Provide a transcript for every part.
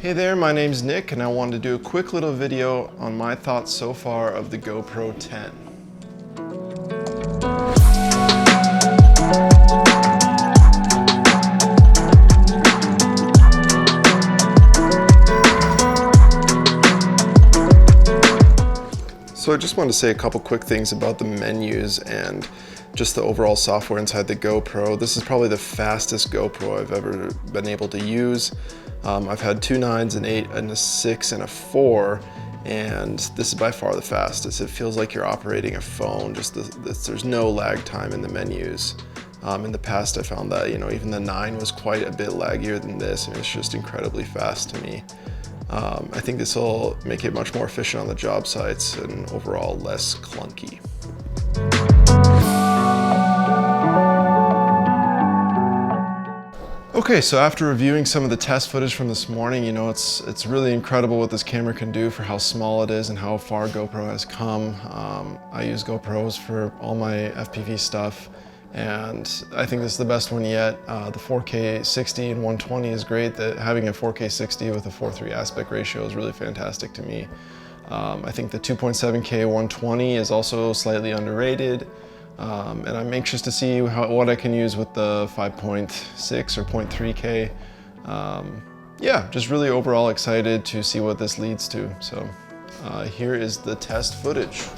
Hey there, my name's Nick and I wanted to do a quick little video on my thoughts so far of the GoPro 10. So I just wanted to say a couple quick things about the menus and just the overall software inside the GoPro. This is probably the fastest GoPro I've ever been able to use. I've had 2 9s, an 8, and a 6, and a 4, and this is by far the fastest. It feels like you're operating a phone. There's no lag time in the menus. In the past, I found that even the 9 was quite a bit laggier than this, and it's just incredibly fast to me. I think this will make it much more efficient on the job sites and overall less clunky. Okay, so after reviewing some of the test footage from this morning, it's really incredible what this camera can do for how small it is and how far GoPro has come. I use GoPros for all my FPV stuff, and I think this is the best one yet. The 4K 60 and 120 is great. Having a 4K 60 with a 4:3 aspect ratio is really fantastic to me. I think the 2.7K 120 is also slightly underrated. And I'm anxious to see what I can use with the 5.6 or 0.3K. Yeah, just really overall excited to see what this leads to. So here is the test footage.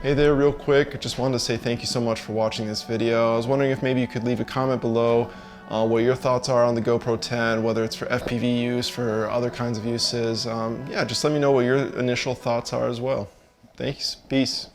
Hey there, real quick, just wanted to say thank you so much for watching this video. I was wondering if maybe you could leave a comment below what your thoughts are on the GoPro 10, whether it's for FPV use, for other kinds of uses. Yeah, just let me know what your initial thoughts are as well. Thanks, peace.